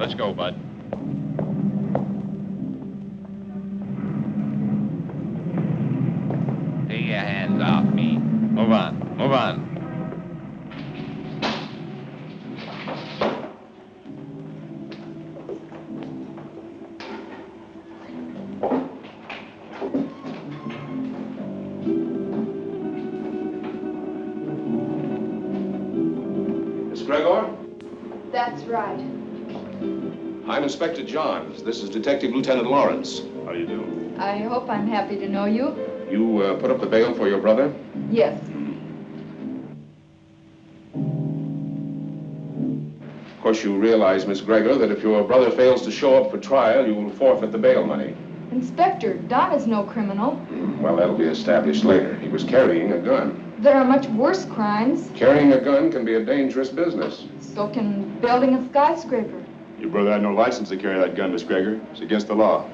Let's go, Bud. Take your hands off me. Move on. Move on. Miss Gregor? That's right. I'm Inspector Johns. This is Detective Lieutenant Lawrence. How do you do? I hope I'm happy to know you. You put up the bail for your brother? Yes. Of course, you realize, Miss Gregor, that if your brother fails to show up for trial, you will forfeit the bail money. Inspector, Don is no criminal. Well, that'll be established later. He was carrying a gun. There are much worse crimes. Carrying a gun can be a dangerous business. So can building a skyscraper. Your brother had no license to carry that gun, Miss Gregor. It's against the law.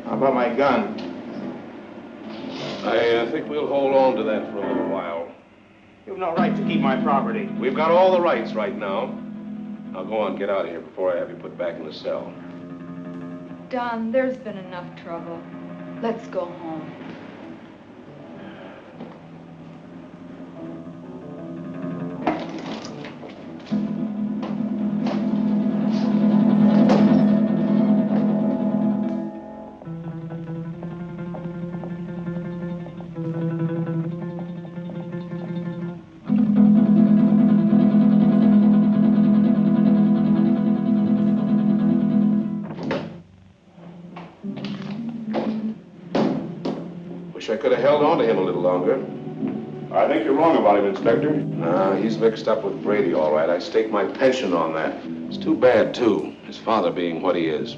About my gun. I think we'll hold on to that for a little while. You've no right to keep my property. We've got all the rights right now. Now go on, get out of here before I have you put back in the cell. Don, there's been enough trouble. Let's go home. Wish I could have held on to him a little longer. I think you're wrong about him, Inspector. Nah, he's mixed up with Brady, all right. I stake my pension on that. It's too bad, too, his father being what he is.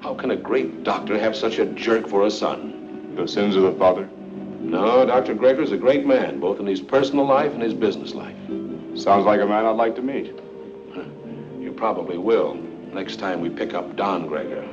How can a great doctor have such a jerk for a son? The sins of the father. No, Dr. Gregor's a great man, both in his personal life and his business life. Sounds like a man I'd like to meet. You probably will, next time we pick up Don Gregor.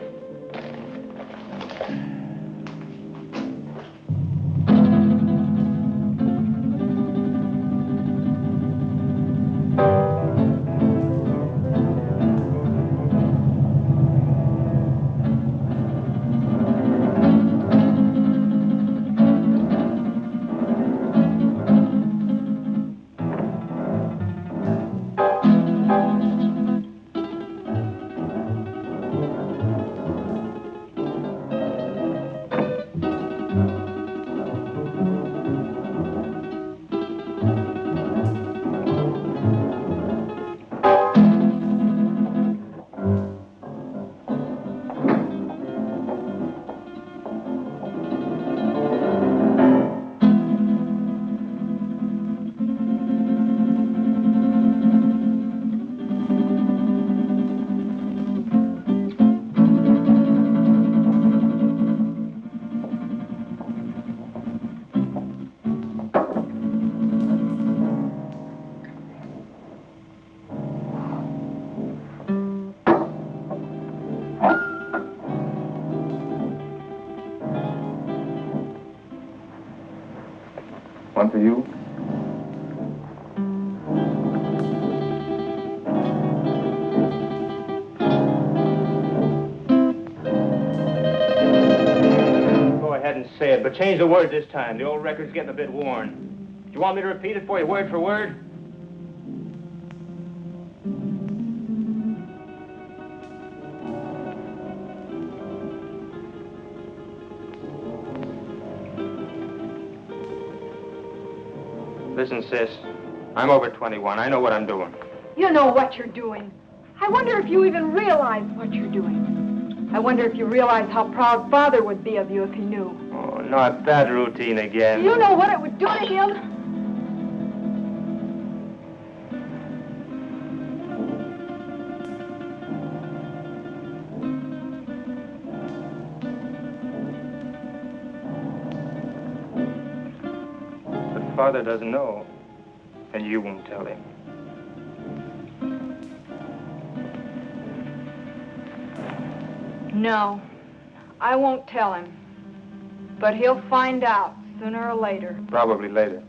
One for you. Go ahead and say it, but change the word this time. The old record's getting a bit worn. Do you want me to repeat it for you word for word? Listen, sis. I'm over 21. I know what I'm doing. You know what you're doing. I wonder if you even realize what you're doing. I wonder if you realize how proud Father would be of you if he knew. Oh, not that routine again. You know what it would do to him? father doesn't know, and you won't tell him. No, I won't tell him. But he'll find out sooner or later. Probably later.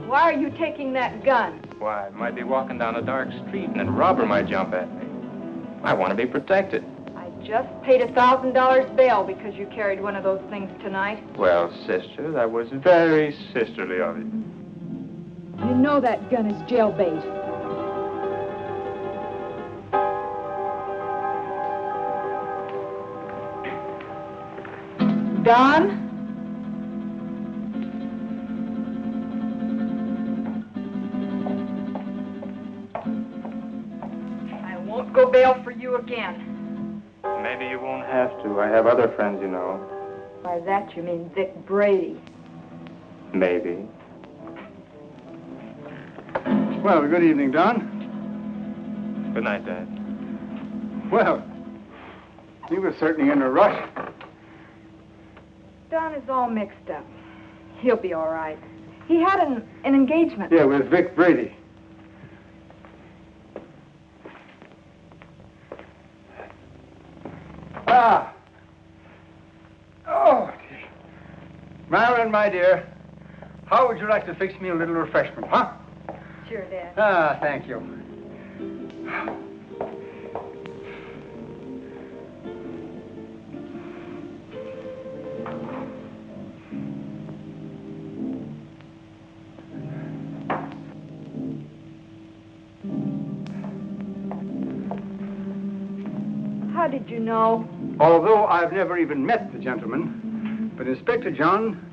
Why are you taking that gun? Why, I might be walking down a dark street and a robber might jump at me. I want to be protected. I just paid $1,000 bail because you carried one of those things tonight. Well, sister, that was very sisterly of you. You know that gun is jailbait. Don? I won't go bail for you again. Maybe you won't have to. I have other friends, you know. By that you mean Vic Brady. Maybe. Well, good evening, Don. Good night, Dad. Well, you were certainly in a rush. Don is all mixed up. He'll be all right. He had an engagement. Yeah, with Vic Brady. Ah. Oh, dear. Marilyn, my dear, how would you like to fix me a little refreshment, huh? Sure, Dad. Ah, thank you. How did you know? Although I've never even met the gentleman, but Inspector John,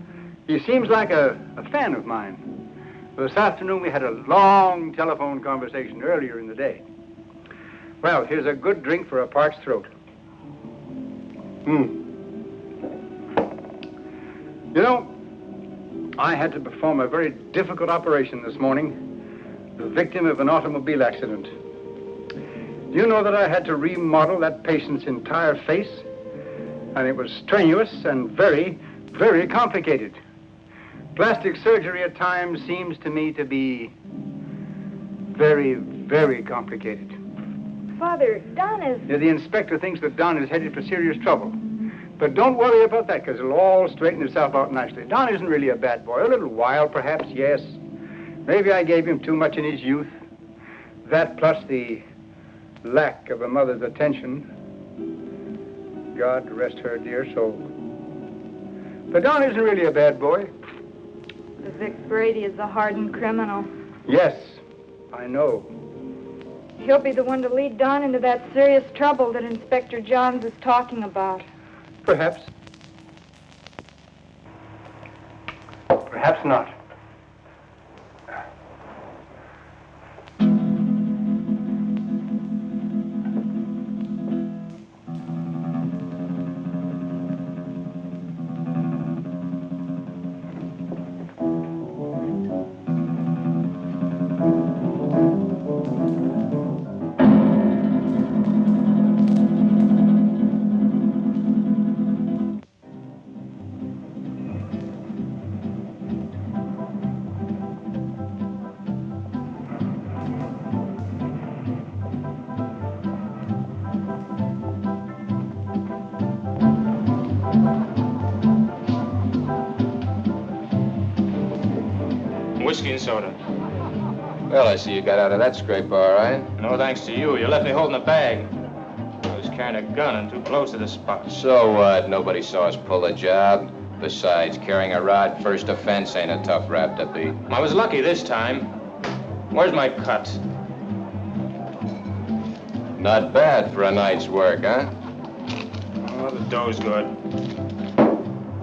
he seems like a fan of mine. This afternoon we had a long telephone conversation earlier in the day. Well, here's a good drink for a parched throat. You know, I had to perform a very difficult operation this morning. The victim of an automobile accident. Do you know that I had to remodel that patient's entire face? And it was strenuous and very, very complicated. Plastic surgery at times seems to me to be very, very complicated. Father, Don is... Yeah, the inspector thinks that Don is headed for serious trouble. But don't worry about that, because it'll all straighten itself out nicely. Don isn't really a bad boy. A little wild, perhaps, yes. Maybe I gave him too much in his youth. That plus the lack of a mother's attention. God rest her dear soul. But Don isn't really a bad boy. The Vic Brady is a hardened criminal. Yes, I know. He'll be the one to lead Don into that serious trouble that Inspector Johns is talking about. Perhaps. Perhaps not. Whiskey and soda. Well, I see you got out of that scrape all right. No thanks to you. You left me holding a bag. I was carrying a gun and too close to the spot. So what? Nobody saw us pull the job. Besides, carrying a rod first offense ain't a tough rap to beat. I was lucky this time. Where's my cut? Not bad for a night's work, huh? Oh, the dough's good.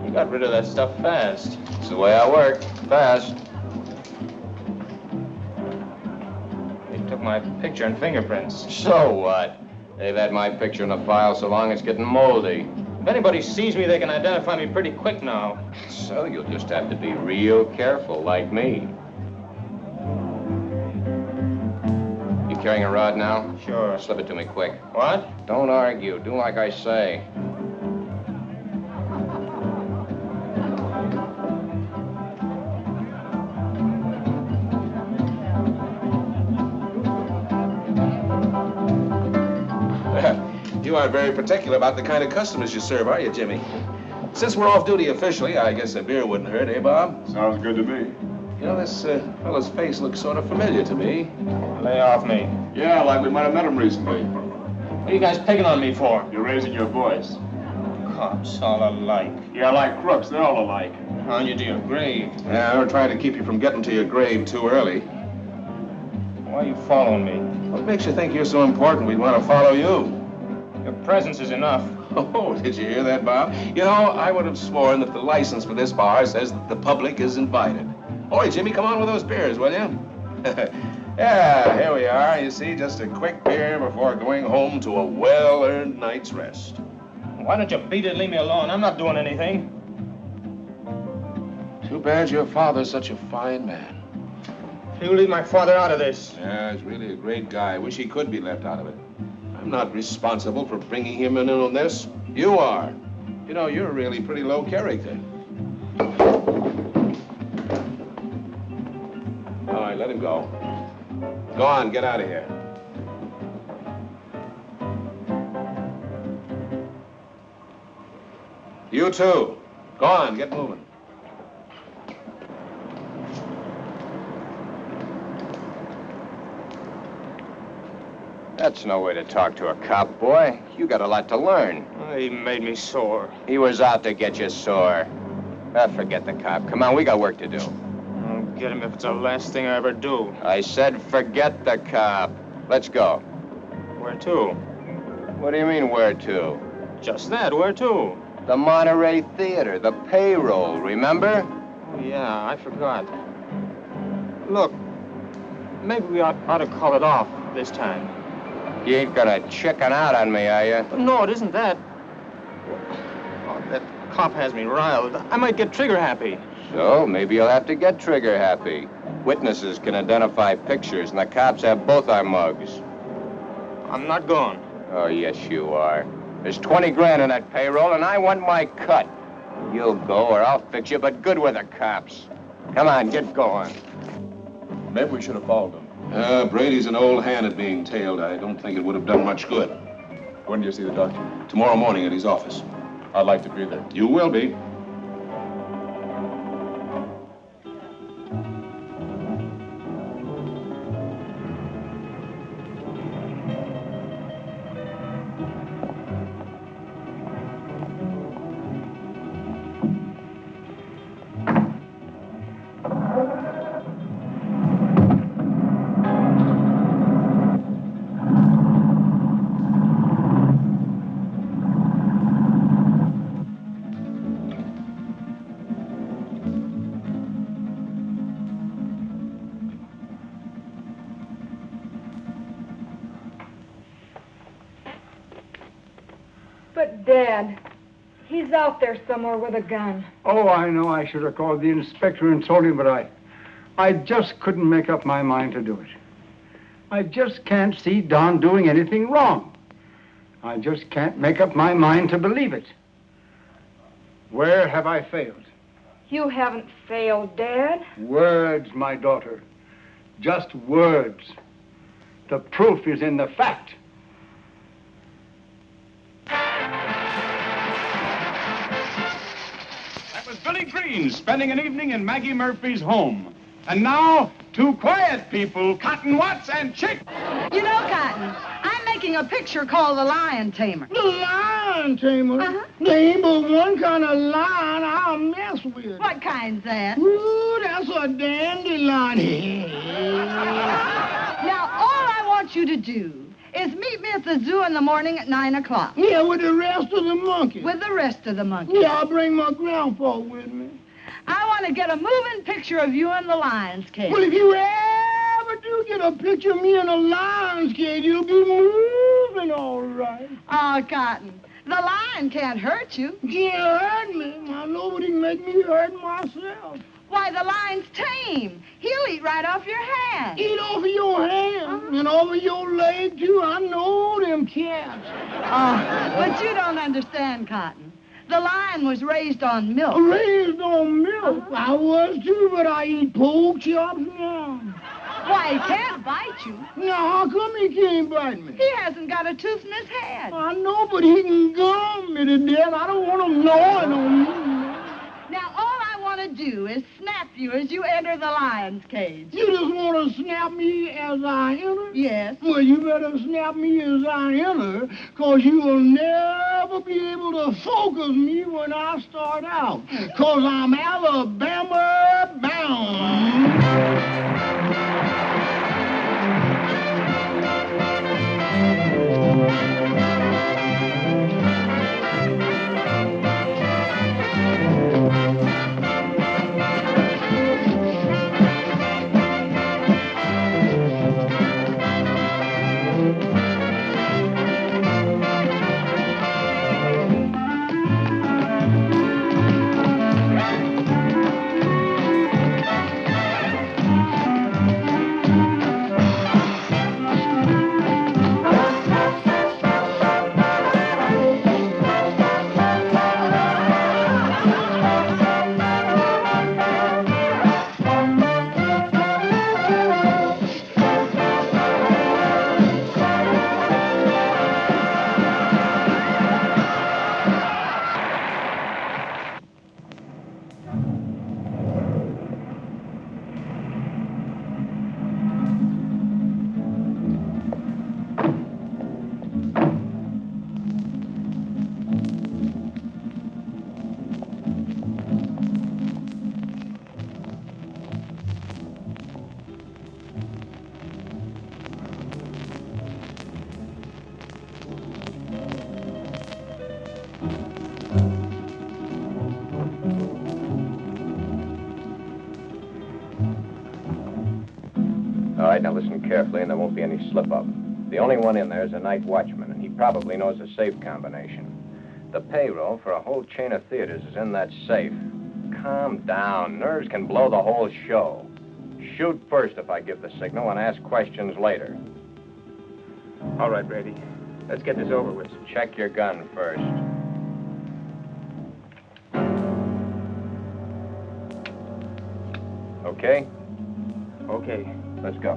You got rid of that stuff fast. It's the way I work. Fast. They took my picture and fingerprints. So what? They've had my picture in the file so long it's getting moldy. If anybody sees me, they can identify me pretty quick now. So you'll just have to be real careful, like me. You carrying a rod now? Sure. Slip it to me quick. What? Don't argue. Do like I say. You aren't very particular about the kind of customers you serve, are you, Jimmy? Since we're off duty officially, I guess a beer wouldn't hurt, eh, Bob? Sounds good to me. You know, this fellow's face looks sort of familiar to me. Lay off me. Yeah, like we might have met him recently. What are you guys picking on me for? You're raising your voice. Cops, all alike. Yeah, like crooks, they're all alike. On you to your grave. Yeah, we're trying to keep you from getting to your grave too early. Why are you following me? What makes you think you're so important we'd want to follow you? Your presence is enough. Oh, did you hear that, Bob? You know, I would have sworn that the license for this bar says that the public is invited. Oi, Jimmy, come on with those beers, will you? Yeah, here we are. You see, just a quick beer before going home to a well-earned night's rest. Why don't you beat it and leave me alone? I'm not doing anything. Too bad your father's such a fine man. You leave my father out of this. Yeah, he's really a great guy. I wish he could be left out of it. I'm not responsible for bringing him in on this. You are. You know, you're really pretty low character. All right, let him go. Go on, get out of here. You too. Go on, get moving. That's no way to talk to a cop, boy. You got a lot to learn. He made me sore. He was out to get you sore. Forget the cop. Come on, we got work to do. I'll get him if it's the last thing I ever do. I said forget the cop. Let's go. Where to? What do you mean, where to? Just that, where to? The Monterey Theater, the payroll, remember? Oh, yeah, I forgot. Look, maybe we ought to call it off this time. You ain't gonna chicken out on me, are you? No, it isn't that. Oh, that cop has me riled. I might get trigger happy. So, maybe you'll have to get trigger happy. Witnesses can identify pictures, and the cops have both our mugs. I'm not going. Oh, yes, you are. There's 20 grand in that payroll, and I want my cut. You'll go, or I'll fix you, but good with the cops. Come on, get going. Maybe we should have followed him. Brady's an old hand at being tailed. I don't think it would have done much good. When do you see the doctor? Tomorrow morning at his office. I'd like to be there. You will be. But, Dad, he's out there somewhere with a gun. Oh, I know I should have called the inspector and told him, but I just couldn't make up my mind to do it. I just can't see Don doing anything wrong. I just can't make up my mind to believe it. Where have I failed? You haven't failed, Dad. Words, my daughter. Just words. The proof is in the fact. That was Billy Green spending an evening in Maggie Murphy's home. And now, two quiet people, Cotton Watts and Chick. You know, Cotton, I'm making a picture called The Lion Tamer. The lion tamer? Uh-huh. There ain't but one kind of lion I'll mess with. What kind's that? Ooh, that's a dandelion. Now, all I want you to do is meet me at the zoo in the morning at 9 o'clock. Yeah, with the rest of the monkeys. With the rest of the monkeys. Yeah, I'll bring my grandpa with me. I want to get a moving picture of you in the lion's cage. Well, if you ever do get a picture of me in a lion's cage, you'll be moving all right. Oh, Cotton, The lion can't hurt you. Can't hurt me. Now, nobody can make me hurt myself. Why, the lion's tame. He'll eat right off your hand. Eat off of your hand and over your leg, too. I know them cats. Oh, but you don't understand, Cotton. The lion was raised on milk. Raised on milk. I was, too, but I eat pork chops now. Why, he can't bite you. Now, how come he can't bite me? He hasn't got a tooth in his head. I know, but he can gum me to death. I don't want him gnawing on me. Now, all I want to do is snap you as you enter the lion's cage. You just want to snap me as I enter? Yes. Well, you better snap me as I enter, because you will never be able to focus me when I start out, because I'm Alabama bound. All right, now listen carefully, and there won't be any slip-up. The only one in there is a night watchman, and he probably knows the safe combination. The payroll for a whole chain of theaters is in that safe. Calm down. Nerves can blow the whole show. Shoot first if I give the signal, and ask questions later. All right, Brady. Let's get this over with. Check your gun first. Okay? Okay. Let's go.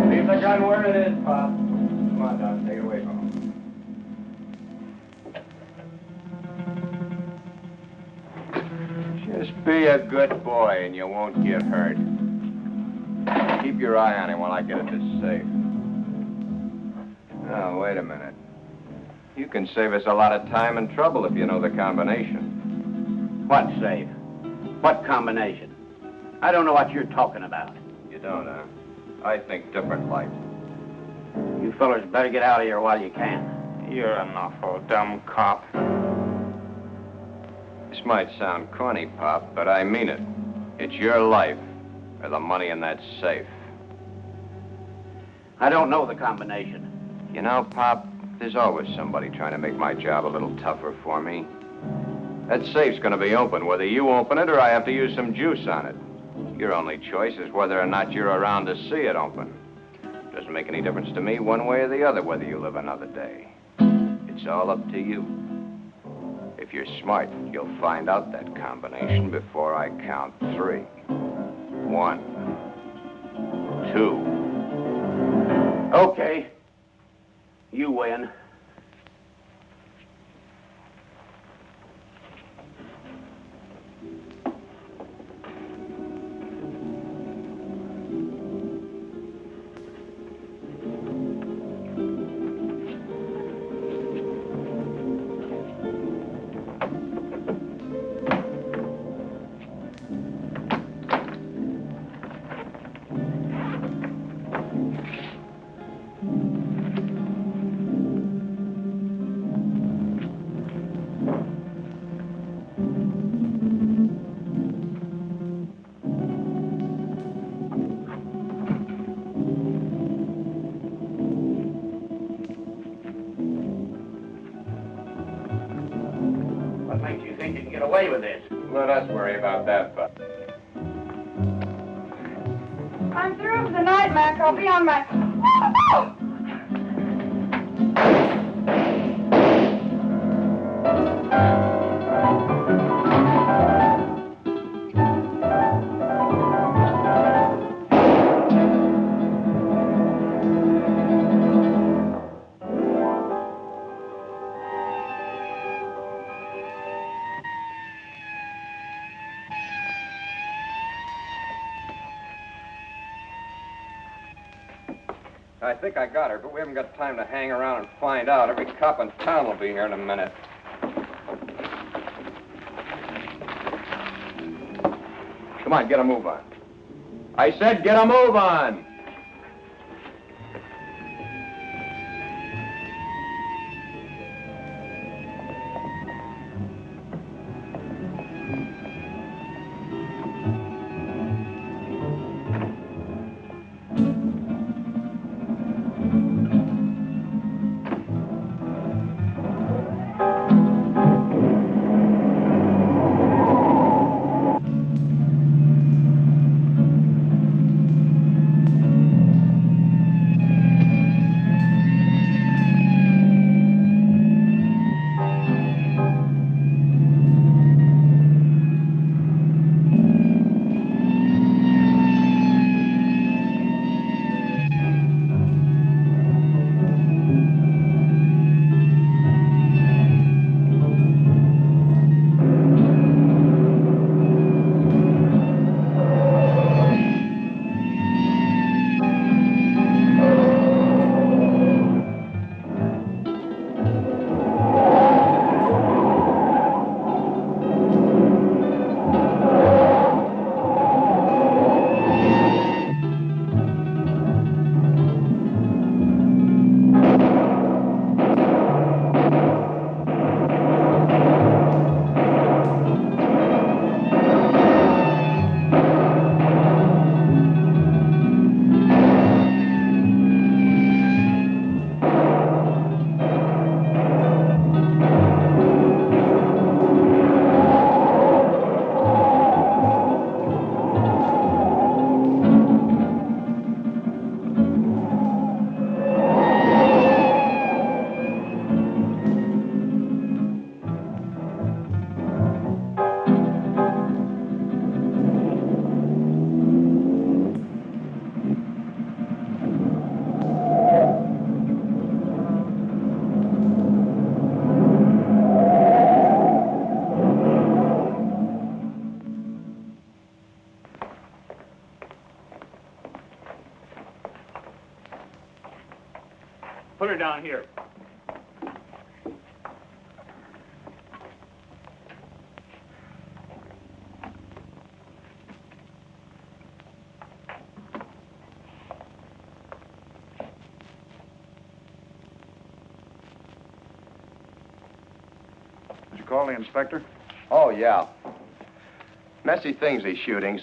Leave the gun where it is, Pop. Come on, Don. Take it away from him. Just be a good boy and you won't get hurt. Keep your eye on him while I get at this safe. Oh, wait a minute. You can save us a lot of time and trouble if you know the combination. What safe? What combination? I don't know what you're talking about. You don't, huh? I think different like. You fellers better get out of here while you can. You're an awful dumb cop. This might sound corny, Pop, but I mean it. It's your life or the money in that safe. I don't know the combination. You know, Pop, there's always somebody trying to make my job a little tougher for me. That safe's going to be open, whether you open it or I have to use some juice on it. Your only choice is whether or not you're around to see it open. Doesn't make any difference to me one way or the other whether you live another day. It's all up to you. If you're smart, you'll find out that combination before I count 3. 1, 2. Okay. You win. think you can get away with this? Let us worry about that, Buck. I'm through for the night, Mac. I'll be on my... I think I got her, but we haven't got time to hang around and find out. Every cop in town will be here in a minute. Come on, get a move on. I said get a move on! Put her down here. Did you call the inspector? Oh, yeah. Messy things, these shootings.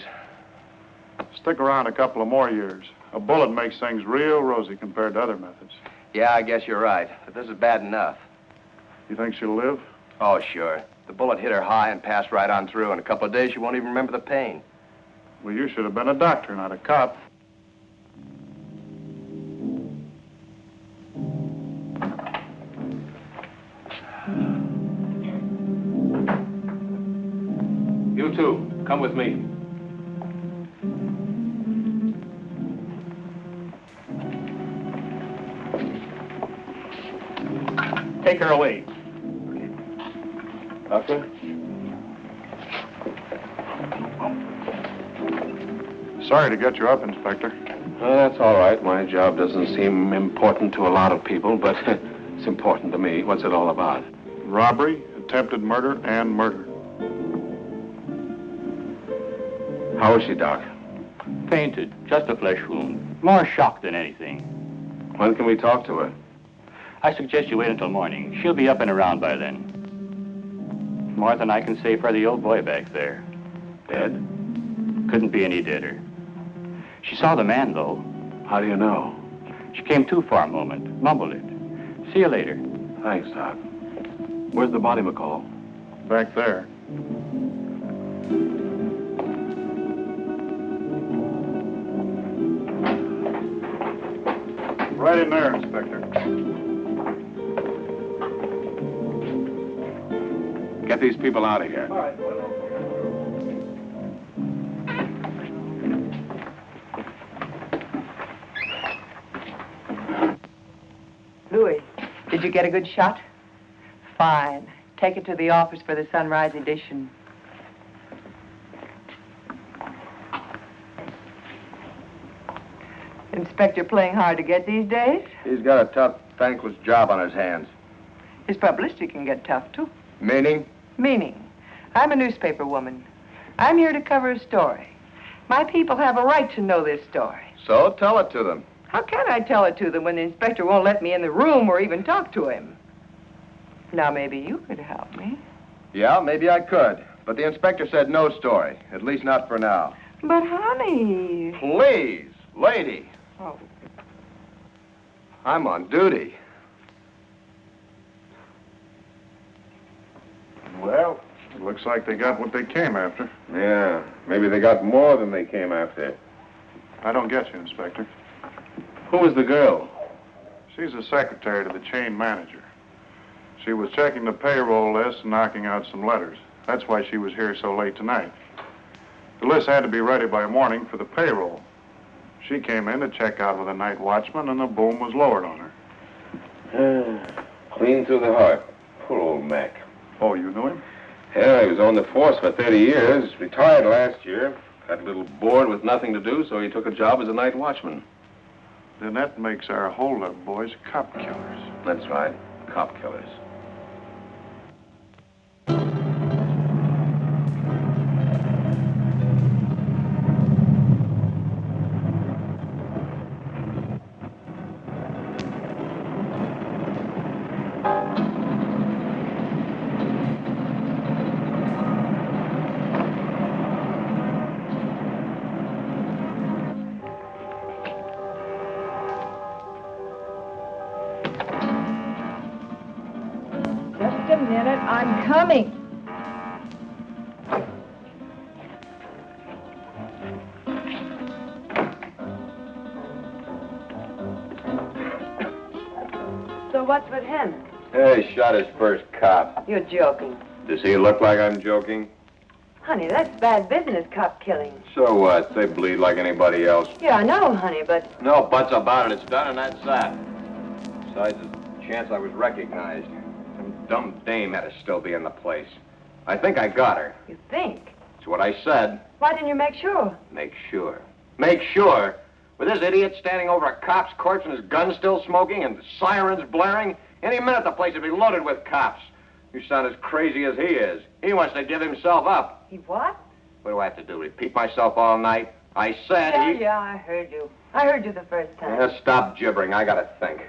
Stick around a couple of more years. A bullet makes things real rosy compared to other methods. Yeah, I guess you're right. But this is bad enough. You think she'll live? Oh, sure. The bullet hit her high and passed right on through. In a couple of days, she won't even remember the pain. Well, you should have been a doctor, not a cop. You two, come with me. Take her away. Doctor? Sorry to get you up, Inspector. That's all right. My job doesn't seem important to a lot of people, but it's important to me. What's it all about? Robbery, attempted murder, and murder. How is she, Doc? Fainted. Just a flesh wound. More shock than anything. When can we talk to her? I suggest you wait until morning. She'll be up and around by then. More than I can say for the old boy back there. Dead? Couldn't be any deader. She saw the man, though. How do you know? She came to for a moment, mumbled it. See you later. Thanks, Doc. Where's the body, McCall? Back there. Right in there, Inspector. Get these people out of here. All right. Louis, did you get a good shot? Fine. Take it to the office for the sunrise edition. Inspector playing hard to get these days? He's got a tough, thankless job on his hands. His publicity can get tough, too. Meaning? Meaning, I'm a newspaper woman. I'm here to cover a story. My people have a right to know this story. So tell it to them. How can I tell it to them when the inspector won't let me in the room or even talk to him? Now, maybe you could help me. Yeah, maybe I could. But the inspector said no story. At least not for now. But, honey... Please, lady. Oh. I'm on duty. Well, it looks like they got what they came after. Yeah, maybe they got more than they came after. I don't get you, Inspector. Who was the girl? She's the secretary to the chain manager. She was checking the payroll list and knocking out some letters. That's why she was here so late tonight. The list had to be ready by morning for the payroll. She came in to check out with a night watchman, and the boom was lowered on her. Clean through the heart. Poor old Mac. Oh, you knew him? Yeah, he was on the force for 30 years. Retired last year. Got a little bored with nothing to do, so he took a job as a night watchman. Then that makes our hold-up boys cop killers. That's right. Cop killers. Just a minute, I'm coming. So what's with him? Hey, shot his first cop. You're joking. Does he look like I'm joking? Honey, that's bad business, cop killing. So what? They bleed like anybody else. Yeah, I know, honey, but... No buts about it. It's done and that's that. Besides, there's a chance I was recognized. Some dumb dame had to still be in the place. I think I got her. You think? That's what I said. Why didn't you make sure? Make sure. Make sure? With this idiot standing over a cop's corpse and his gun still smoking and sirens blaring, any minute the place would be loaded with cops. You sound as crazy as he is. He wants to give himself up. He what? What do I have to do? Repeat myself all night? I said Yeah, I heard you. I heard you the first time. Yeah, stop gibbering. I gotta think.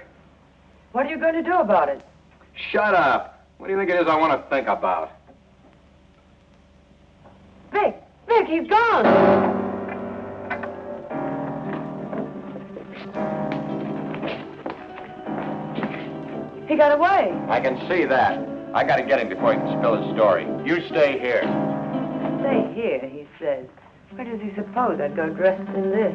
What are you going to do about it? Shut up. What do you think it is I want to think about? Vic, he's gone. He got away. I can see that. I gotta get him before he can spill his story. You stay here. Stay here, he says. Where does he suppose I'd go dressed in this?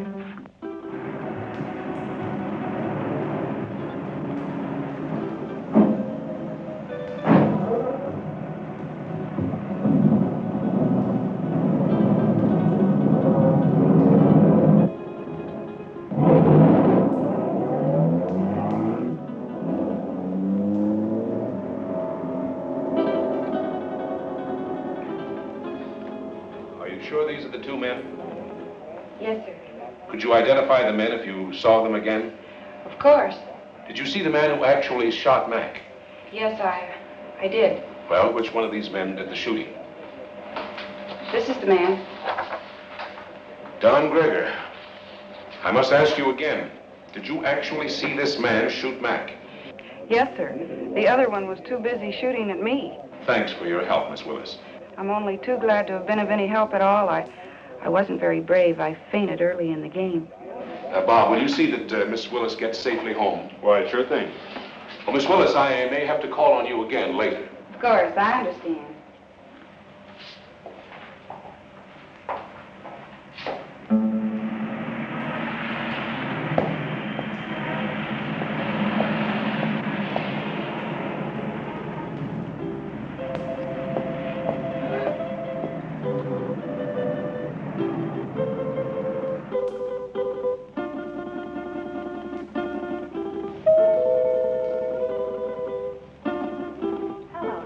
Sure these are the two men? Yes, sir. Could you identify the men if you saw them again? Of course. Did you see the man who actually shot Mac? Yes, I did. Well, which one of these men did the shooting? This is the man. Don Gregor. I must ask you again. Did you actually see this man shoot Mac? Yes, sir. The other one was too busy shooting at me. Thanks for your help, Miss Willis. I'm only too glad to have been of any help at all. I wasn't very brave. I fainted early in the game. Bob, will you see that Miss Willis gets safely home? Why, sure thing. Well, Miss Willis, I may have to call on you again later. Of course, I understand.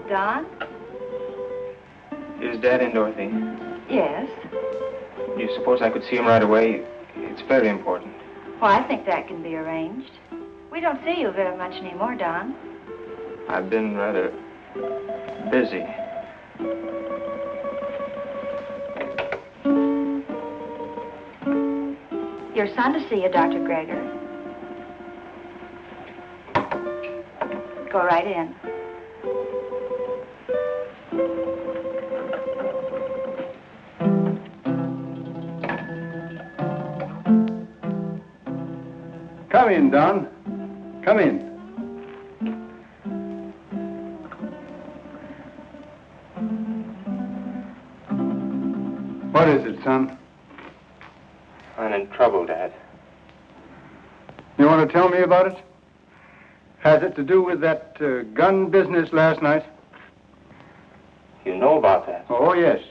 Don? Is Dad in, Dorothy? Yes. You suppose I could see him right away? It's very important. Well, I think that can be arranged. We don't see you very much anymore, Don. I've been rather busy. Your son to see you, Dr. Gregor. Go right in. Come in, Don. Come in. What is it, son? I'm in trouble, Dad. You want to tell me about it? Has it to do with that gun business last night? You know about that? Oh, yes.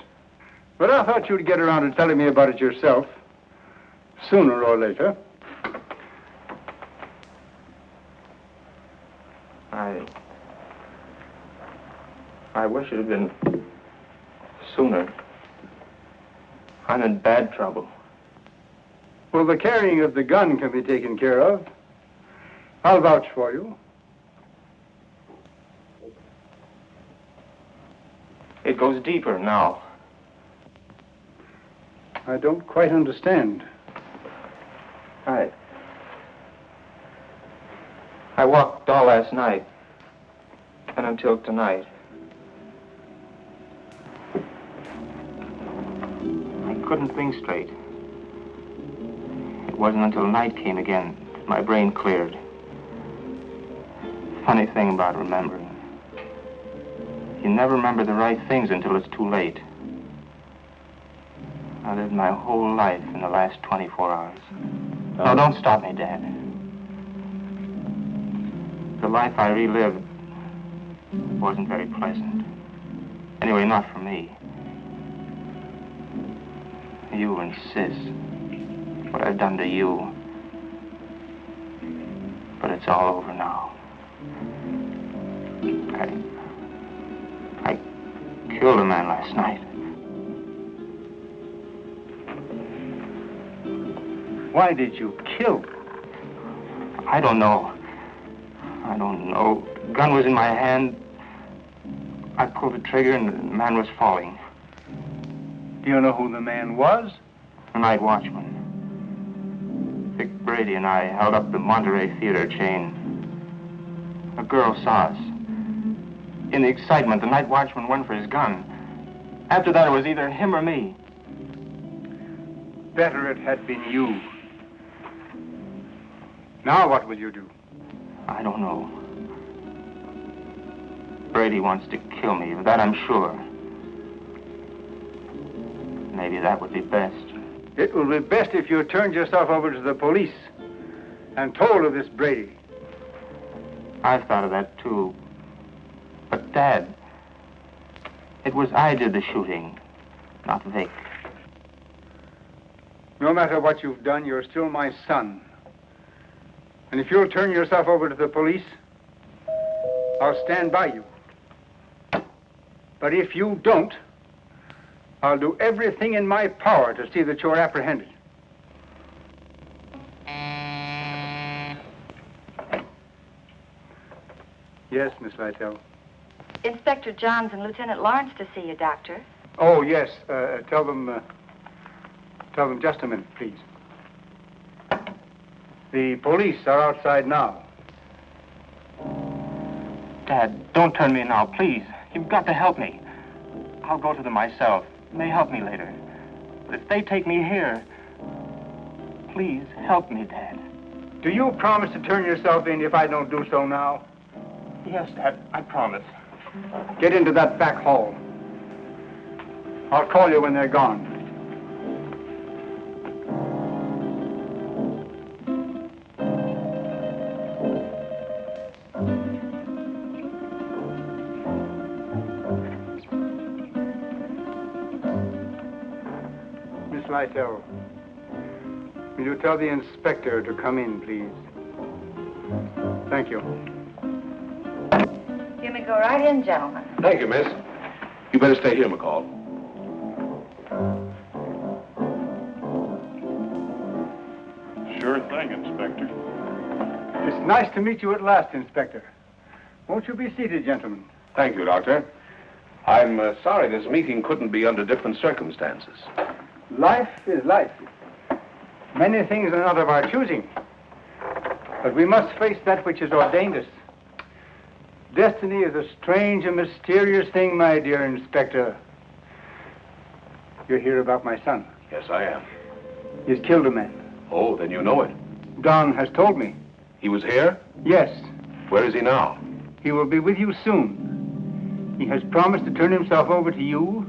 But I thought you'd get around to telling me about it yourself. Sooner or later. I wish it had been sooner. I'm in bad trouble. Well, the carrying of the gun can be taken care of. I'll vouch for you. It goes deeper now. I don't quite understand. I walked all last night and until tonight. I couldn't think straight. It wasn't until night came again that my brain cleared. Funny thing about remembering. You never remember the right things until it's too late. I lived my whole life in the last 24 hours. No, don't stop me, Dad. The life I relived wasn't very pleasant. Anyway, not for me. You and Sis. What I've done to you. But it's all over now. I killed a man last night. Why did you kill? I don't know. The gun was in my hand. I pulled the trigger and the man was falling. Do you know who the man was? The night watchman. Vic Brady and I held up the Monterey Theater chain. A girl saw us. In the excitement, the night watchman went for his gun. After that, it was either him or me. Better it had been you. Now what will you do? I don't know. Brady wants to kill me, of that I'm sure. Maybe that would be best. It will be best if you turned yourself over to the police and told of this Brady. I've thought of that, too. But, Dad, it was I did the shooting, not Vic. No matter what you've done, you're still my son. And if you'll turn yourself over to the police, I'll stand by you. But if you don't, I'll do everything in my power to see that you're apprehended. Yes, Miss Lytell. Inspector Johns and Lieutenant Lawrence to see you, Doctor. Oh, yes. Tell them just a minute, please. The police are outside now. Dad, don't turn me now, please. You've got to help me. I'll go to them myself. It may help me later. But if they take me here, please help me, Dad. Do you promise to turn yourself in if I don't do so now? Yes, Dad, I promise. Get into that back hall. I'll call you when they're gone. Miss Lytell, will you tell the inspector to come in, please? Thank you. You me go right in, gentlemen. Thank you, miss. You better stay here, McCall. Sure thing, Inspector. It's nice to meet you at last, Inspector. Won't you be seated, gentlemen? Thank you, Doctor. I'm sorry this meeting couldn't be under different circumstances. Life is life. Many things are not of our choosing. But we must face that which has ordained us. Destiny is a strange and mysterious thing, my dear Inspector. You're here about my son. Yes, I am. He's killed a man. Oh, then you know it. Don has told me. He was here? Yes. Where is he now? He will be with you soon. He has promised to turn himself over to you,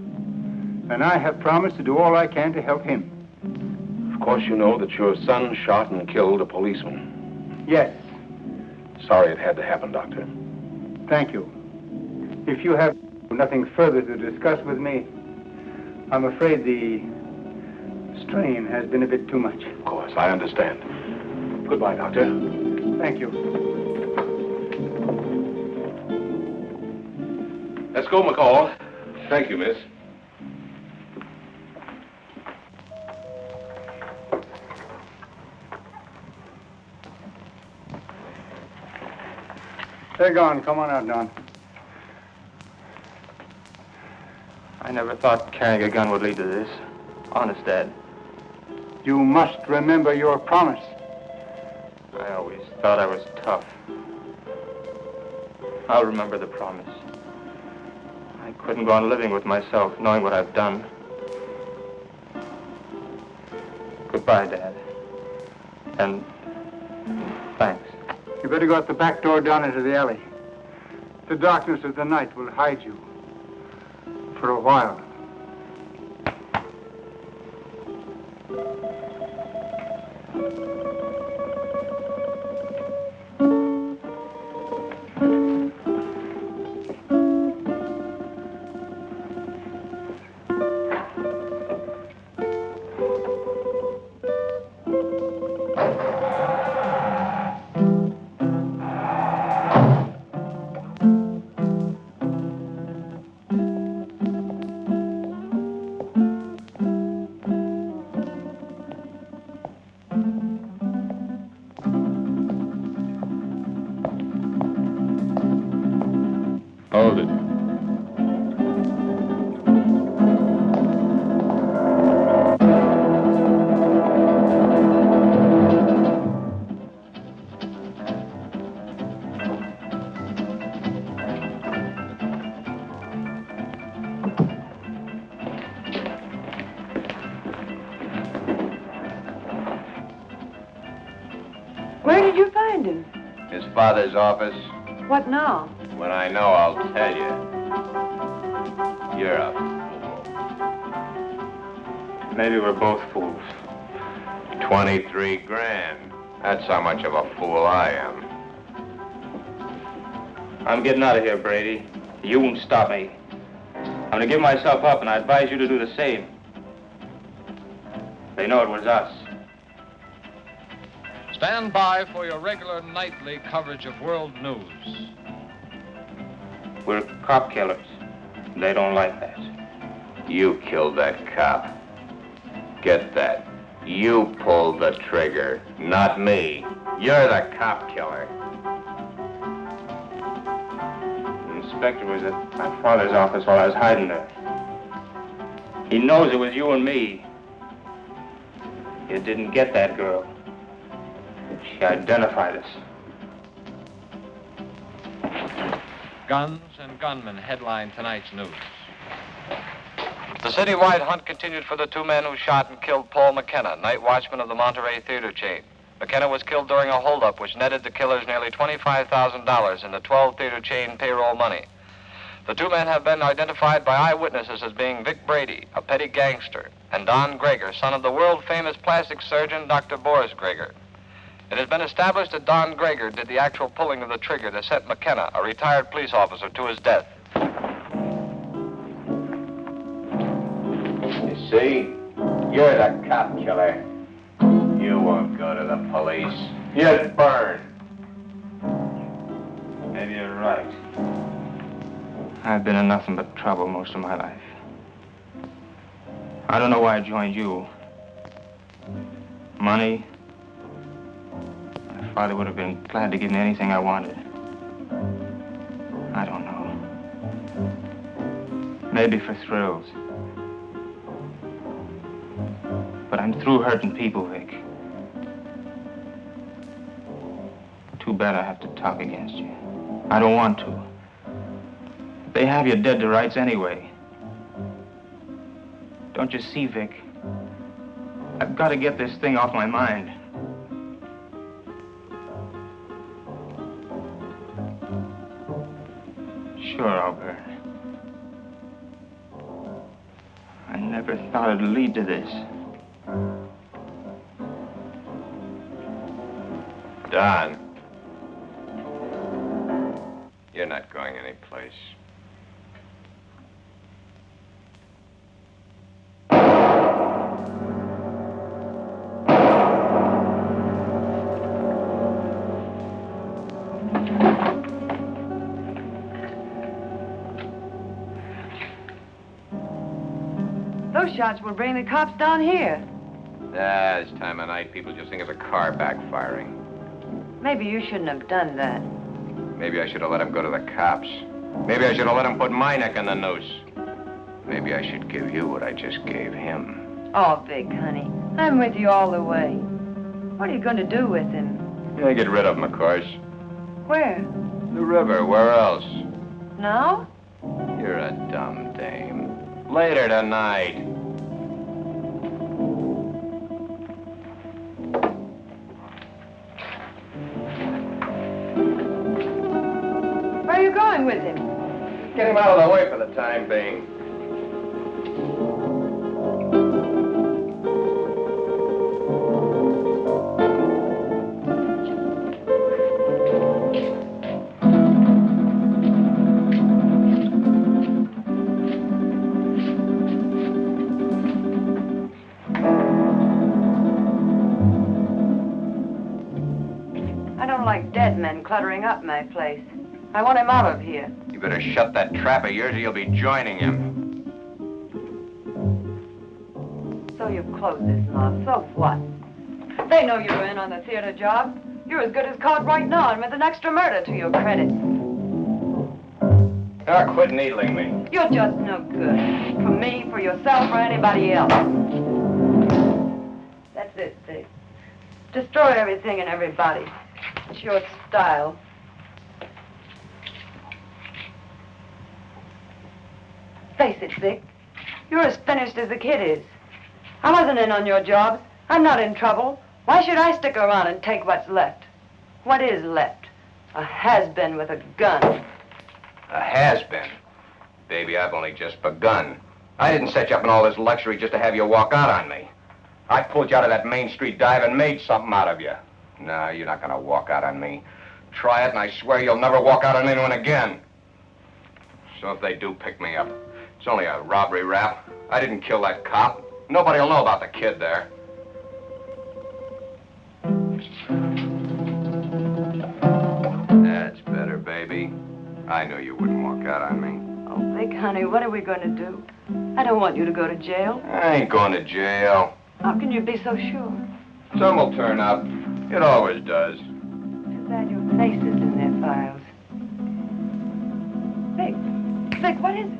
and I have promised to do all I can to help him. Of course you know that your son shot and killed a policeman. Yes. Sorry it had to happen, Doctor. Thank you. If you have nothing further to discuss with me, I'm afraid the strain has been a bit too much. Of course, I understand. Goodbye, Doctor. Thank you. Let's go, McCall. Thank you, miss. They're gone. Come on out, Don. I never thought carrying a gun would lead to this. Honest, Dad. You must remember your promise. I always thought I was tough. I'll remember the promise. I couldn't go on living with myself, knowing what I've done. Goodbye, Dad. And thanks. You better go out the back door down into the alley. The darkness of the night will hide you. For a while. Hold it. Where did you find him? His father's office. What now? When I know, I'll tell you. You're a fool. Maybe we're both fools. 23 grand. That's how much of a fool I am. I'm getting out of here, Brady. You won't stop me. I'm gonna give myself up, and I advise you to do the same. They know it was us. Stand by for your regular nightly coverage of world news. We're cop killers. They don't like that. You killed that cop. Get that. You pulled the trigger, not me. You're the cop killer. The inspector was at my father's office while I was hiding there. He knows it was you and me. You didn't get that girl. She identified us. Guns and gunmen headline tonight's news. The citywide hunt continued for the two men who shot and killed Paul McKenna, night watchman of the Monterey theater chain. McKenna was killed during a holdup which netted the killers nearly $25,000 in the 12 theater chain payroll money. The two men have been identified by eyewitnesses as being Vic Brady, a petty gangster, and Don Gregor, son of the world-famous plastic surgeon Dr. Boris Gregor. It has been established that Don Gregor did the actual pulling of the trigger that sent McKenna, a retired police officer, to his death. You see? You're the cop killer. You won't go to the police. You'd burn. Maybe you're right. I've been in nothing but trouble most of my life. I don't know why I joined you. Money? My father would have been glad to give me anything I wanted. I don't know. Maybe for thrills. But I'm through hurting people, Vic. Too bad I have to talk against you. I don't want to. They have you dead to rights anyway. Don't you see, Vic? I've got to get this thing off my mind. Sure, I'll burn. I never thought it'd lead to this. Don. You're not going anyplace. Those shots will bring the cops down here. This time of night, people just think of a car backfiring. Maybe you shouldn't have done that. Maybe I should have let him go to the cops. Maybe I should have let him put my neck in the noose. Maybe I should give you what I just gave him. Oh, Vic, honey, I'm with you all the way. What are you going to do with him? Yeah, get rid of him, of course. Where? The river, where else? Now? You're a dumb dame. Later tonight. Where are you going with him? Get him out of the way for the time being. I don't like dead men cluttering up my place. I want him out of here. You better shut that trap of yours or you'll be joining him. So you've closed this mob. So what? They know you're in on the theater job. You're as good as caught right now and with an extra murder to your credit. Now quit needling me. You're just no good. For me, for yourself, or anybody else. That's it, Vic. Destroy everything and everybody. It's your style. Face it, Vic. You're as finished as the kid is. I wasn't in on your job. I'm not in trouble. Why should I stick around and take what's left? What is left? A has-been with a gun. A has-been. Baby, I've only just begun. I didn't set you up in all this luxury just to have you walk out on me. I pulled you out of that Main Street dive and made something out of you. No, you're not gonna walk out on me. Try it and I swear you'll never walk out on anyone again. So if they do pick me up, it's only a robbery rap. I didn't kill that cop. Nobody'll know about the kid there. That's better, baby. I knew you wouldn't walk out on me. Oh, Vic, honey, what are we going to do? I don't want you to go to jail. I ain't going to jail. How can you be so sure? Some will turn up. It always does. Too bad your face is in their files. Vic, what is it?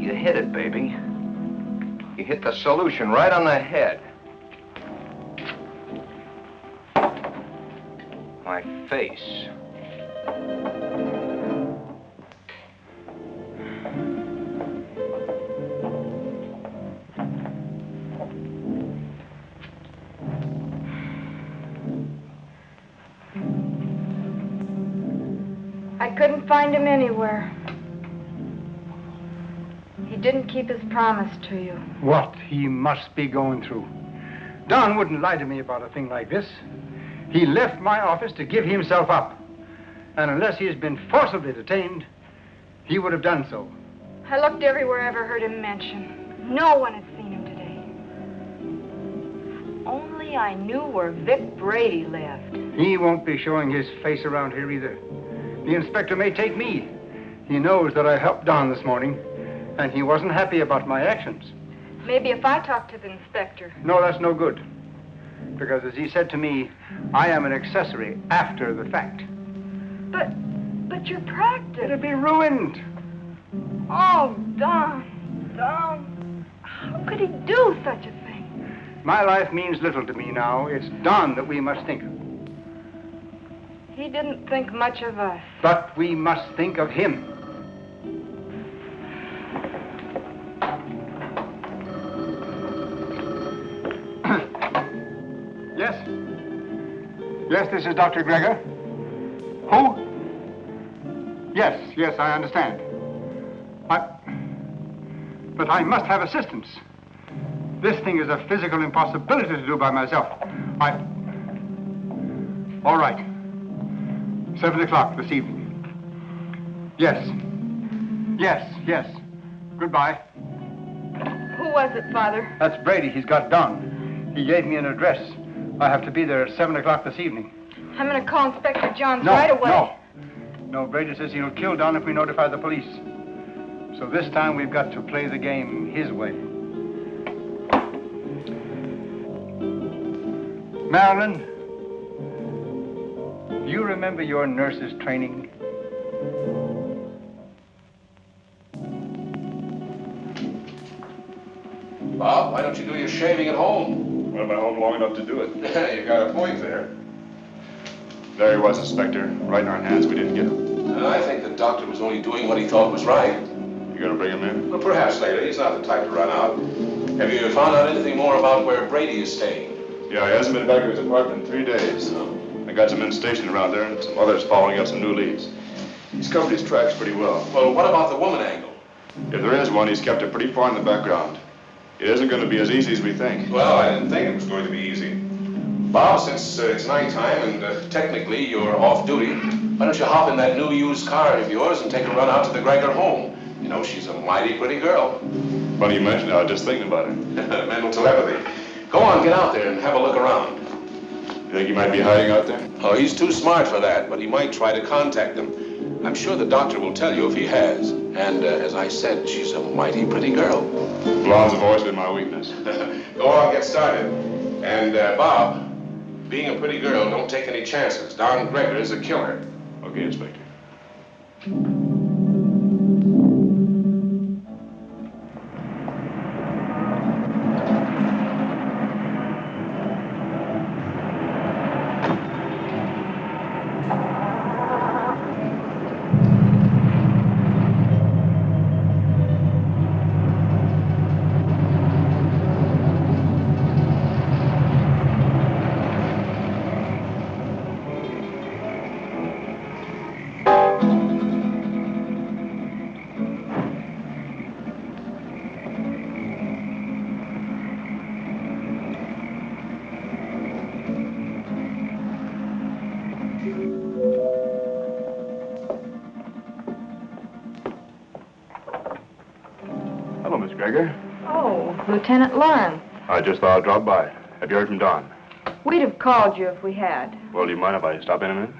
You hit it, baby. You hit the solution right on the head. My face. I couldn't find him anywhere. He didn't keep his promise to you. What he must be going through. Don wouldn't lie to me about a thing like this. He left my office to give himself up. And unless he has been forcibly detained, he would have done so. I looked everywhere I ever heard him mention. No one had seen him today. If only I knew where Vic Brady lived. He won't be showing his face around here either. The inspector may take me. He knows that I helped Don this morning, and he wasn't happy about my actions. Maybe if I talk to the inspector. No, that's no good. Because as he said to me, I am an accessory after the fact. But your practice. It'll be ruined. Oh, Don. How could he do such a thing? My life means little to me now. It's Don that we must think of. He didn't think much of us. But we must think of him. Yes? Yes, this is Dr. Gregor. Who? Yes, I understand. But I must have assistance. This thing is a physical impossibility to do by myself. All right. 7 o'clock this evening. Yes. Goodbye. Who was it, Father? That's Brady. He's got Don. He gave me an address. I have to be there at 7 o'clock this evening. I'm going to call Inspector Johns right away. No, Brady says he'll kill Don if we notify the police. So this time we've got to play the game his way. Marilyn, do you remember your nurse's training? Bob, why don't you do your shaving at home? Well, I'm at home long enough to do it. You got a point there. There he was, Inspector. Right in our hands. We didn't get him. I think the doctor was only doing what he thought was right. You gonna bring him in? Well, perhaps later. He's not the type to run out. Have you found out anything more about where Brady is staying? Yeah, he hasn't been back to his apartment in 3 days. I got some men stationed around there and some others following up some new leads. He's covered his tracks pretty well. Well, what about the woman angle? If there is one, he's kept it pretty far in the background. It isn't going to be as easy as we think. Well, I didn't think it was going to be easy. Bob, since it's nighttime and technically you're off duty, why don't you hop in that new used car of yours and take a run out to the Gregor home? You know, she's a mighty pretty girl. Funny you mention it. I was just thinking about it. Mental telepathy. Go on, get out there and have a look around. You think he might be hiding out there? Oh, he's too smart for that, but he might try to contact them. I'm sure the doctor will tell you if he has. And as I said, she's a mighty pretty girl. Blondes have always been my weakness. Go on, get started. And, Bob, being a pretty girl, don't take any chances. Don Gregor is a killer. Okay, Inspector. Hello, Miss Gregor. Oh, Lieutenant Lawrence. I just thought I'd drop by. Have you heard from Don? We'd have called you if we had. Well, do you mind if I stop in a minute?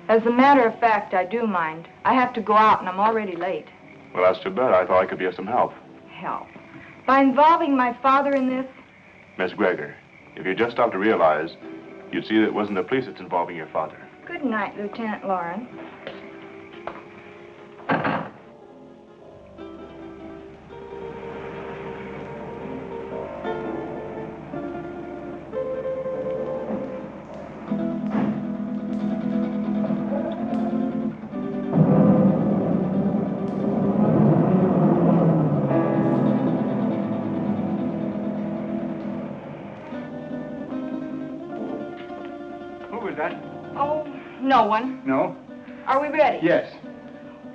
As a matter of fact, I do mind. I have to go out and I'm already late. Well, that's too bad. I thought I could be of some help. Help. By involving my father in this? Miss Gregor, if you just stopped to realize, you'd see that it wasn't the police that's involving your father. Good night, Lieutenant Lawrence. Oh, no one. No? Are we ready? Yes.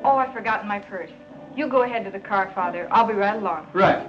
Oh, I've forgotten my purse. You go ahead to the car, Father. I'll be right along. Right.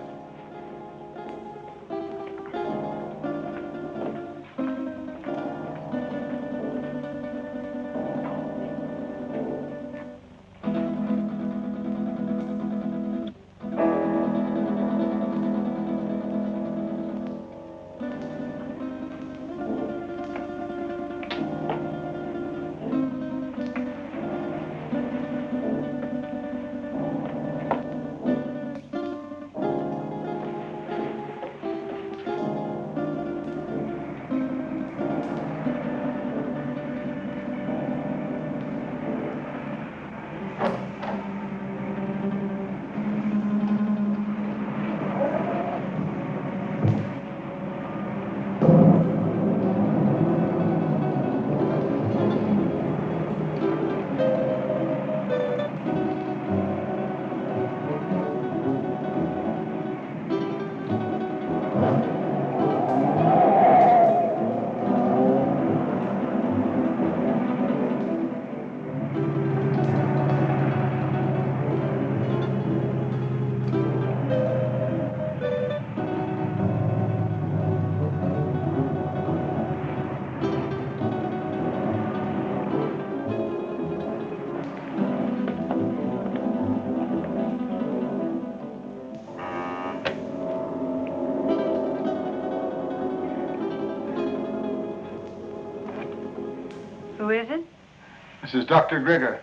This is Dr. Gregor.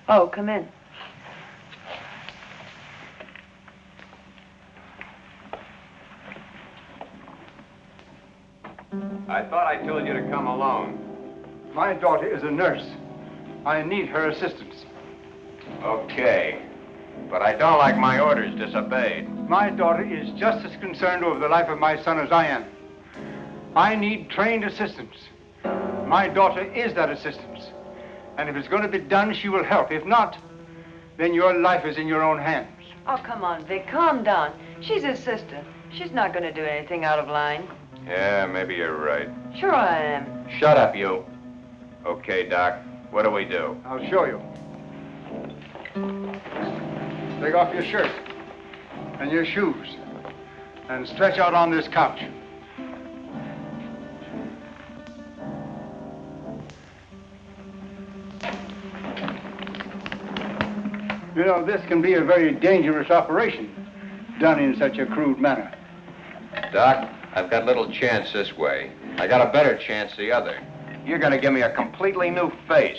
Oh, come in. I thought I told you to come alone. My daughter is a nurse. I need her assistance. Okay. But I don't like my orders disobeyed. My daughter is just as concerned over the life of my son as I am. I need trained assistance. My daughter is that assistance. And if it's going to be done, she will help. If not, then your life is in your own hands. Oh, come on, Vic, calm down. She's his sister. She's not going to do anything out of line. Yeah, maybe you're right. Sure I am. Shut up, you. Okay, Doc. What do we do? I'll show you. Take off your shirt and your shoes and stretch out on this couch. You know, this can be a very dangerous operation, done in such a crude manner. Doc, I've got little chance this way. I got a better chance the other. You're gonna give me a completely new face.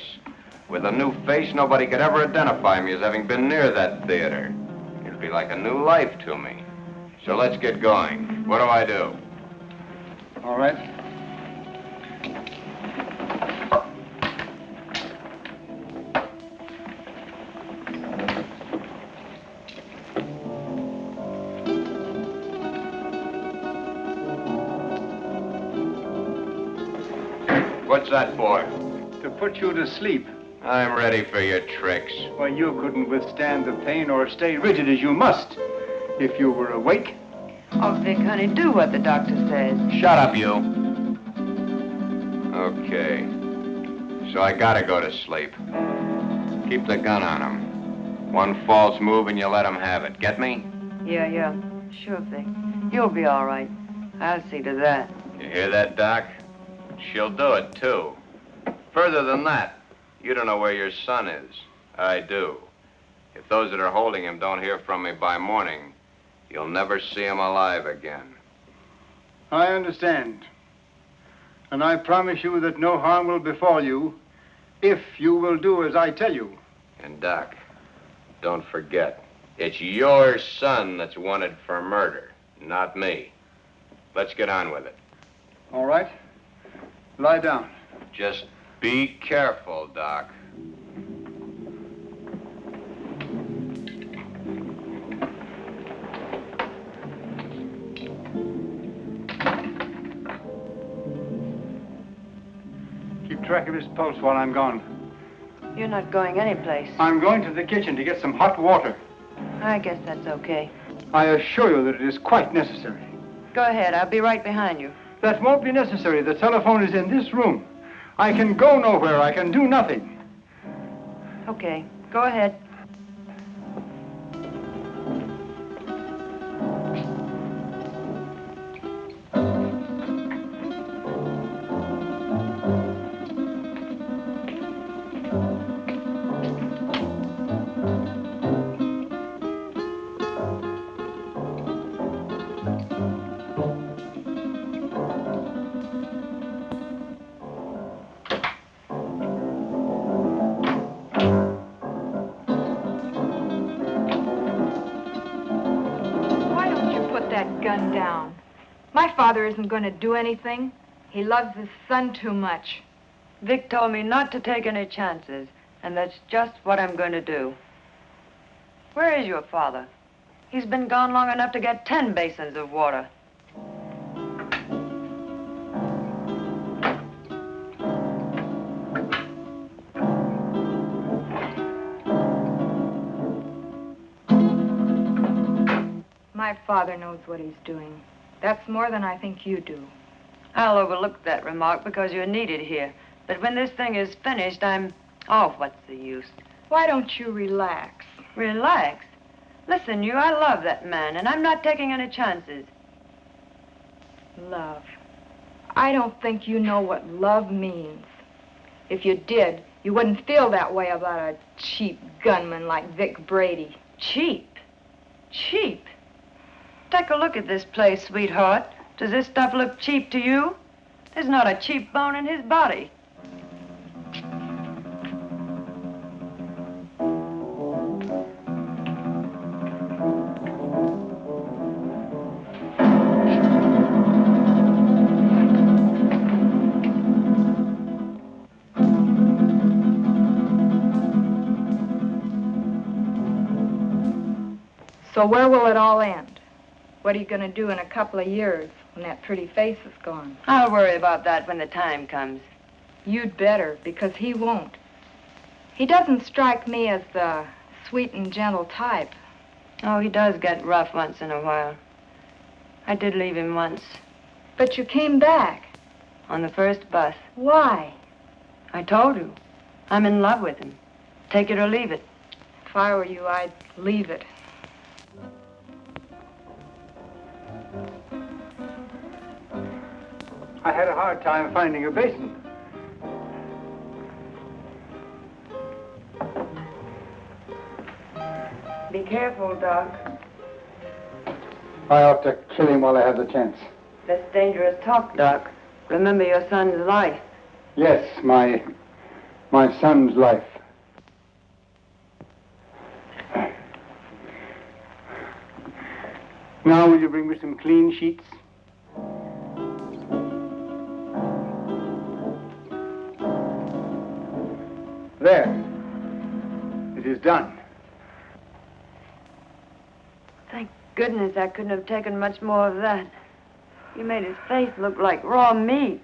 With a new face, nobody could ever identify me as having been near that theater. It'd be like a new life to me. So let's get going. What do I do? All right. What's that for? To put you to sleep. I'm ready for your tricks. Why, you couldn't withstand the pain or stay rigid as you must if you were awake. Oh, Vic, honey, do what the doctor says. Shut up, you. Okay. So I gotta go to sleep. Keep the gun on him. One false move and you let him have it. Get me? Yeah. Sure, Vic. You'll be all right. I'll see to that. You hear that, Doc? She'll do it, too. Further than that, you don't know where your son is. I do. If those that are holding him don't hear from me by morning, you'll never see him alive again. I understand. And I promise you that no harm will befall you if you will do as I tell you. And, Doc, don't forget, it's your son that's wanted for murder, not me. Let's get on with it. All right? Lie down. Just be careful, Doc. Keep track of his pulse while I'm gone. You're not going anyplace. I'm going to the kitchen to get some hot water. I guess that's okay. I assure you that it is quite necessary. Go ahead. I'll be right behind you. That won't be necessary. The telephone is in this room. I can go nowhere. I can do nothing. Okay. Go ahead. Gun down. My father isn't going to do anything. He loves his son too much. Vic told me not to take any chances, and that's just what I'm going to do. Where is your father? He's been gone long enough to get 10 basins of water. My father knows what he's doing. That's more than I think you do. I'll overlook that remark because you're needed here. But when this thing is finished, Oh, what's the use? Why don't you relax? Relax? Listen, I love that man, and I'm not taking any chances. Love. I don't think you know what love means. If you did, you wouldn't feel that way about a cheap gunman like Vic Brady. Cheap? Cheap? Take a look at this place, sweetheart. Does this stuff look cheap to you? There's not a cheap bone in his body. So where will it all end? What are you going to do in a couple of years when that pretty face is gone? I'll worry about that when the time comes. You'd better, because he won't. He doesn't strike me as the sweet and gentle type. Oh, he does get rough once in a while. I did leave him once. But you came back. On the first bus. Why? I told you. I'm in love with him. Take it or leave it. If I were you, I'd leave it. I had a hard time finding a basin. Be careful, Doc. I ought to kill him while I have the chance. That's dangerous talk, Doc. Remember your son's life. Yes, my son's life. Now, will you bring me some clean sheets? There. It is done. Thank goodness I couldn't have taken much more of that. You made his face look like raw meat.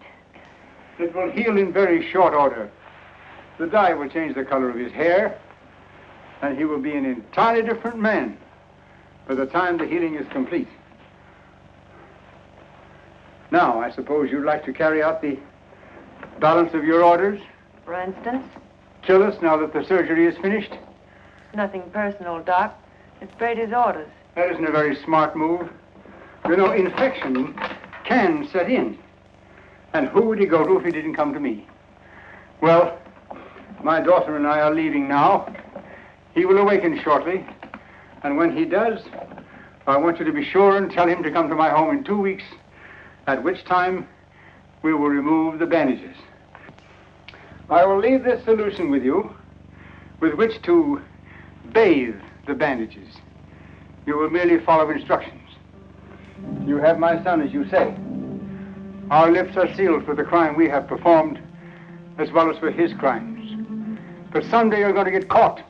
It will heal in very short order. The dye will change the color of his hair, and he will be an entirely different man by the time the healing is complete. Now, I suppose you'd like to carry out the balance of your orders? For instance? Kill us now that the surgery is finished? Nothing personal, Doc. It's Brady's orders. That isn't a very smart move. You know, infection can set in. And who would he go to if he didn't come to me? Well, my daughter and I are leaving now. He will awaken shortly. And when he does, I want you to be sure and tell him to come to my home in 2 weeks, at which time we will remove the bandages. I will leave this solution with you, with which to bathe the bandages. You will merely follow instructions. You have my son, as you say. Our lips are sealed for the crime we have performed, as well as for his crimes. But someday you're going to get caught.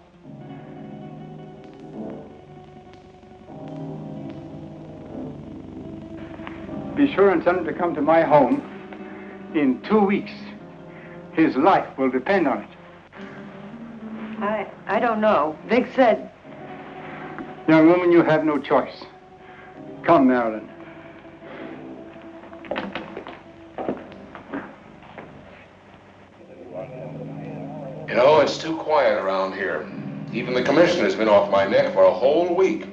Be sure and tell him to come to my home in 2 weeks. His life will depend on it. I don't know. Vic said... Young woman, you have no choice. Come, Marilyn. You know, it's too quiet around here. Even the commissioner's been off my neck for a whole week.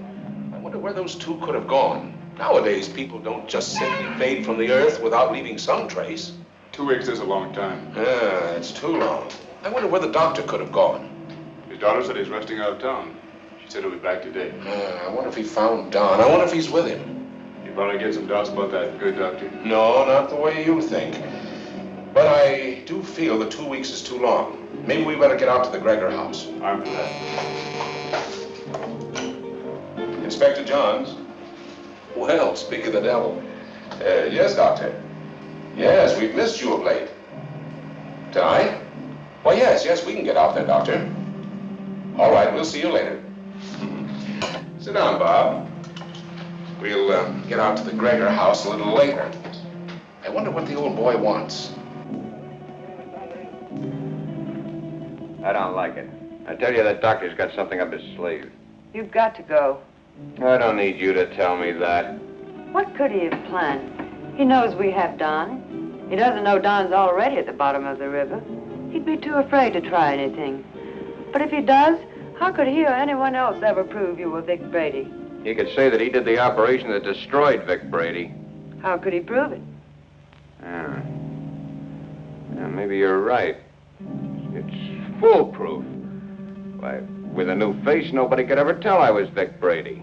I wonder where those two could have gone. Nowadays, people don't just simply fade from the earth without leaving some trace. 2 weeks is a long time. Yeah, it's too long. I wonder where the doctor could have gone. His daughter said he's resting out of town. She said he'll be back today. I wonder if he found Don. I wonder if he's with him. You probably get some doubts about that, good doctor. No, not the way you think. But I do feel that 2 weeks is too long. Maybe we better get out to the Gregor house. I'm for that. Inspector Johns. Well, speak of the devil. Yes, Doctor. Yes, we've missed you of late. Tonight? Well, yes, we can get out there, Doctor. All right, we'll see you later. Sit down, Bob. We'll get out to the Gregor house a little later. I wonder what the old boy wants. I don't like it. I tell you, that doctor's got something up his sleeve. You've got to go. I don't need you to tell me that. What could he have planned? He knows we have Don. He doesn't know Don's already at the bottom of the river. He'd be too afraid to try anything. But if he does, how could he or anyone else ever prove you were Vic Brady? He could say that he did the operation that destroyed Vic Brady. How could he prove it? Yeah, maybe you're right. It's foolproof. Why, with a new face, nobody could ever tell I was Vic Brady.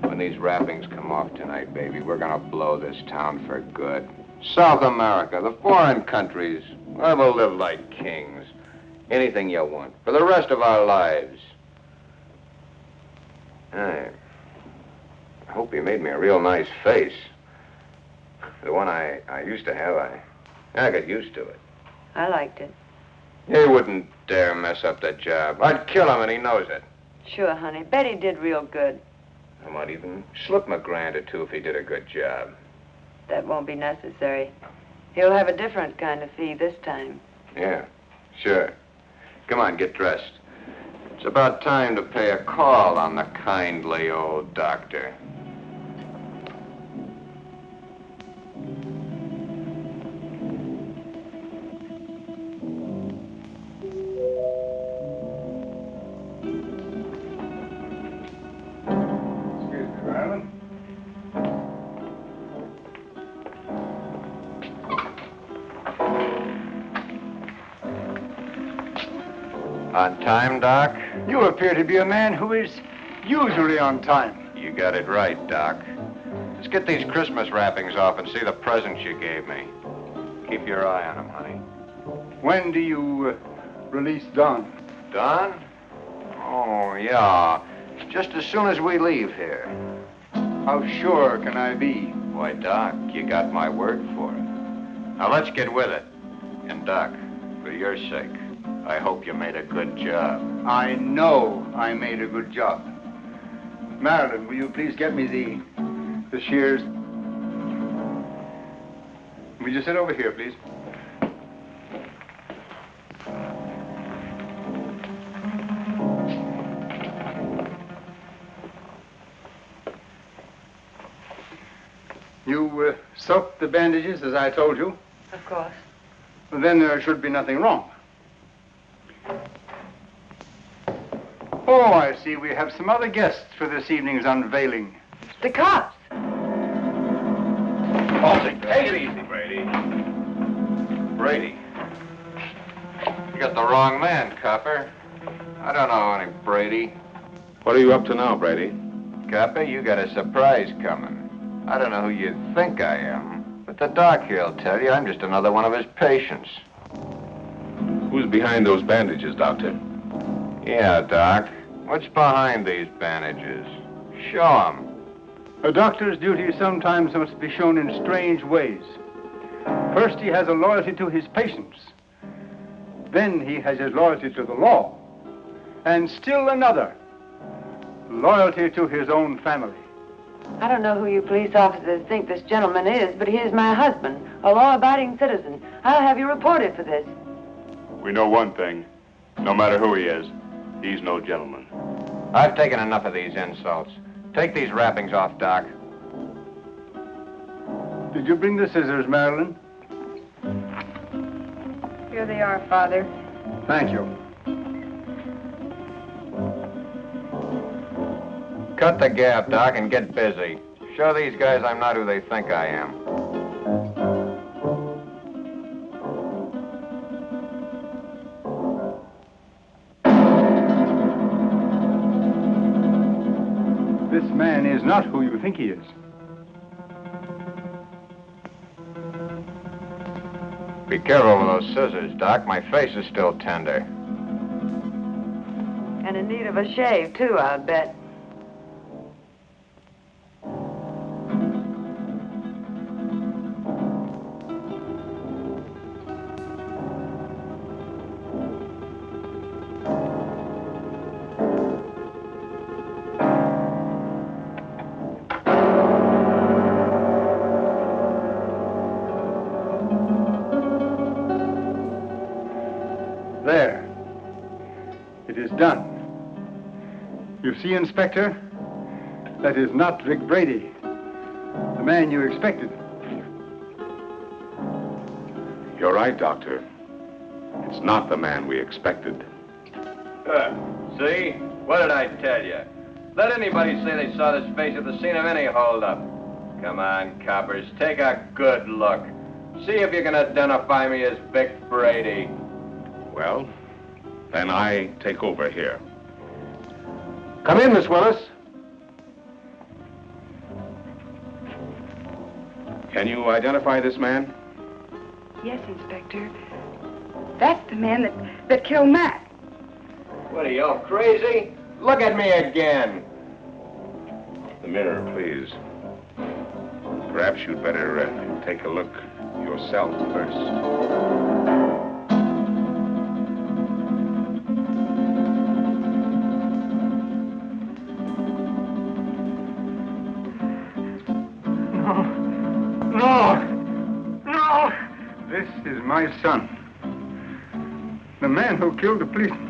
When these wrappings come off tonight, baby, we're gonna blow this town for good. South America, the foreign countries, we'll live like kings. Anything you want, for the rest of our lives. I hope you made me a real nice face. The one I used to have, I got used to it. I liked it. He wouldn't dare mess up the job. I'd kill him, and he knows it. Sure, honey. Betty did real good. I might even slip him $1,000 or $2 if he did a good job. That won't be necessary. He'll have a different kind of fee this time. Yeah, sure. Come on, get dressed. It's about time to pay a call on the kindly old doctor. Excuse me, Marilyn. On time, Doc? You appear to be a man who is usually on time. You got it right, Doc. Let's get these Christmas wrappings off and see the presents you gave me. Keep your eye on them, honey. When do you release Don? Don? Oh, yeah. Just as soon as we leave here. How sure can I be? Why, Doc, you got my word for it. Now, let's get with it. And, Doc, for your sake, I hope you made a good job. I know I made a good job. Marilyn, will you please get me the shears? Will you sit over here, please? You soaked the bandages as I told you? Of course. Well, then there should be nothing wrong. Oh, I see. We have some other guests for this evening's unveiling. The cops. Take it easy, Brady. Brady. You got the wrong man, copper. I don't know any Brady. What are you up to now, Brady? Copper, you got a surprise coming. I don't know who you think I am, but the doc here'll tell you I'm just another one of his patients. Who's behind those bandages, Doctor? Yeah, Doc. What's behind these bandages? Show 'em. A doctor's duty sometimes must be shown in strange ways. First, he has a loyalty to his patients. Then he has his loyalty to the law. And still another, loyalty to his own family. I don't know who you police officers think this gentleman is, but he is my husband, a law-abiding citizen. I'll have you reported for this. We know one thing. No matter who he is, he's no gentleman. I've taken enough of these insults. Take these wrappings off, Doc. Did you bring the scissors, Marilyn? Here they are, Father. Thank you. Cut the gap, Doc, and get busy. Show these guys I'm not who they think I am. This man is not who you think he is. Be careful with those scissors, Doc. My face is still tender. And in need of a shave, too, I'll bet. There. It is done. You see, Inspector? That is not Vic Brady, the man you expected. You're right, Doctor. It's not the man we expected. See? What did I tell you? Let anybody say they saw this face at the scene of any holdup. Come on, coppers, take a good look. See if you can identify me as Vic Brady. Well, then I take over here. Come in, Miss Willis. Can you identify this man? Yes, Inspector. That's the man that killed Mac. What are you, all crazy? Look at me again. The mirror, please. Perhaps you'd better take a look yourself first. my son. The man who killed the policeman.